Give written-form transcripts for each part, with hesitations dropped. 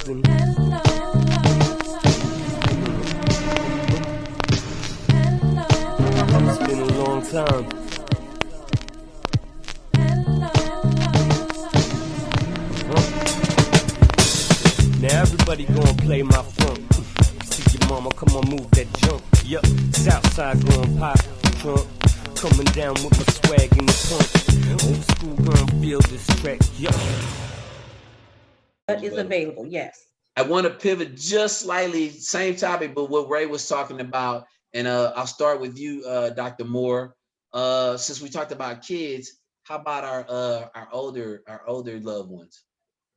listen. It's been a long time. Now everybody gonna play my funk. See your mama, come on, move that junk. Yup, Southside going pop trunk. Coming down with my swag in the punk. Old school gonna feel this track. Yup. But is available, yes. I want to pivot just slightly, same topic, but what Ray was talking about, and I'll start with you, Dr. Moore. Since we talked about kids, how about our older loved ones,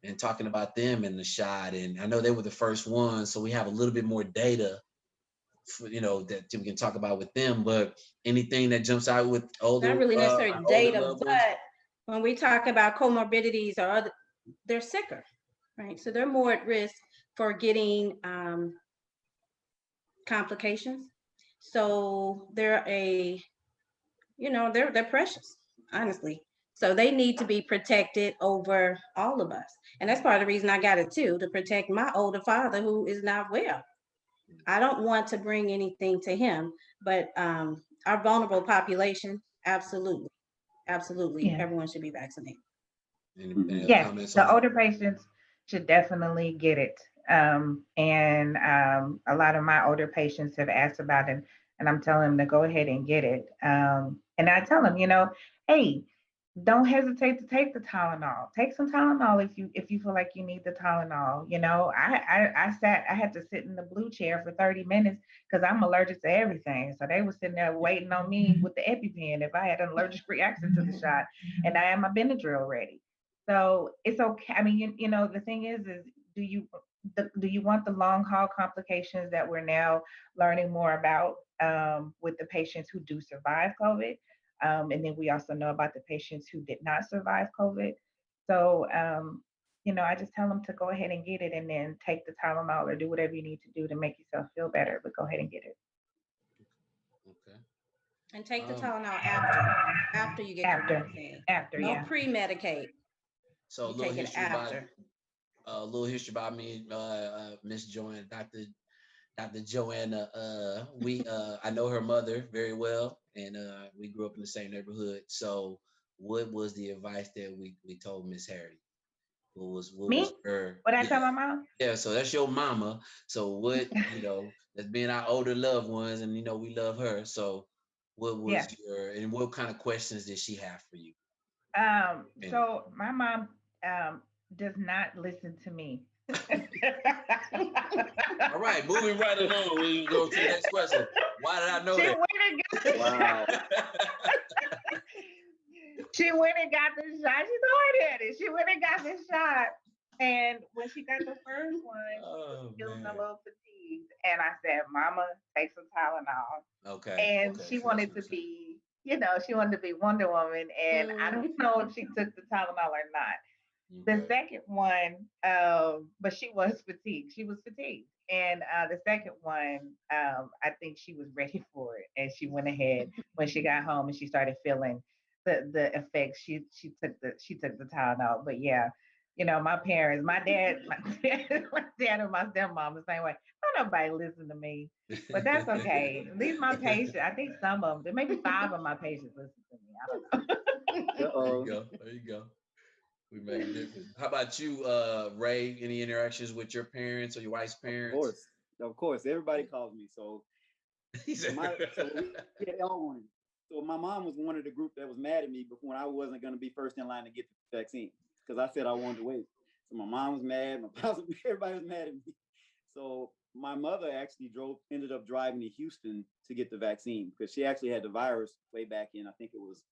and talking about them in the shot? And I know they were the first ones, so we have a little bit more data, for, that we can talk about with them. But anything that jumps out with older, not really necessarily our data, older but when we talk about comorbidities or other, they're sicker, right? So they're more at risk for getting complications. So they're they're precious, honestly. So they need to be protected over all of us. And that's part of the reason I got it too, to protect my older father who is not well. I don't want to bring anything to him, but our vulnerable population, absolutely. Absolutely. Yeah. Everyone should be vaccinated. Any Yes, comments the on older patients should definitely get it. And a lot of my older patients have asked about it, and I'm telling them to go ahead and get it. And I tell them, hey, don't hesitate to take the Tylenol. Take some Tylenol if you feel like you need the Tylenol. I had to sit in the blue chair for 30 minutes because I'm allergic to everything. So they were sitting there waiting on me with the EpiPen if I had an allergic reaction to the shot, and I had my Benadryl ready. So it's okay. I mean, the thing is do you do you want the long haul complications that we're now learning more about with the patients who do survive COVID? And then we also know about the patients who did not survive COVID. So, I just tell them to go ahead and get it and then take the Tylenol or do whatever you need to do to make yourself feel better, but go ahead and get it. Okay. And take the Tylenol after you get your After, vaccine. No yeah. pre-medicate. So a You little take it history about after. a little history about me, Miss Joanna, Dr. Joanna. We I know her mother very well, and we grew up in the same neighborhood. So, what was the advice that we told Miss Harry? What was Me? her? What I Yeah, tell my mom? yeah. So that's your mama. So what that's being our older loved ones, and we love her. So, what Yeah. was and what kind of questions did she have for you? So my mom does not listen to me. All right, moving right along. We go to the next question. Why did I know She that? went and got Wow. she went and got the shot. She's hard headed. She went and got the shot. And when she got the first one, she was feeling a little fatigued. And I said, Mama, take some Tylenol. Okay. And Okay. she So that's wanted what to I'm saying. be, she wanted to be Wonder Woman. And I don't know if she took the Tylenol or not. The Okay. second one, but she was fatigued. She was fatigued. And the second one, I think she was ready for it. And she went ahead when she got home and she started feeling the effects. She took the Tylenol. But yeah, my parents, my dad and my stepmom the same way. Don't nobody listen to me. But that's okay. At least my patients, I think some of them, maybe 5 of my patients listen to me. I don't know. There you Uh-oh. go. There you go. We make a difference. How about you, Ray? Any interactions with your parents or your wife's Of parents? course. Of course. Everybody calls me. So He said- we had all one. So my mom was one of the group that was mad at me before when I wasn't going to be first in line to get the vaccine because I said I wanted to wait. So my mom was mad. My pops, everybody was mad at me. So my mother actually ended up driving to Houston to get the vaccine because she actually had the virus way back in, I think it was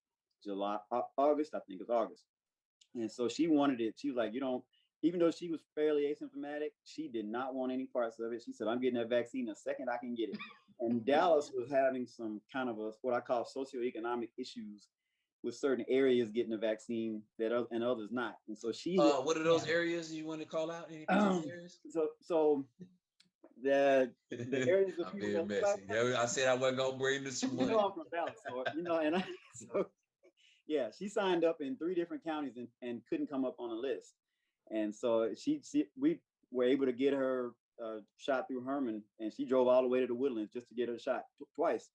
August. I think it was August. And so she wanted it. She was like, even though she was fairly asymptomatic, she did not want any parts of it. She said, I'm getting that vaccine the second I can get it. And Dallas was having some kind of what I call socioeconomic issues with certain areas getting the vaccine and others not. And so she what are those areas you want to call out? Any particular areas? so the areas of I'm people being that messy. I said I wasn't gonna bring this money. I'm from Dallas, so yeah, she signed up in 3 different counties and couldn't come up on a list. And so were able to get her shot through Herman, and she drove all the way to the Woodlands just to get her shot twice.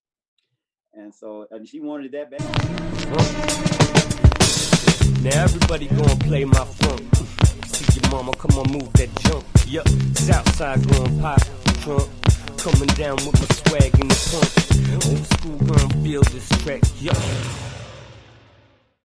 And so, and she wanted it that bad. Now everybody gonna play my funk. See your mama, come on, move that jump. Yup, Southside going pop trunk. Coming down with my swag in the pump. Old school gun feel this track. Yup.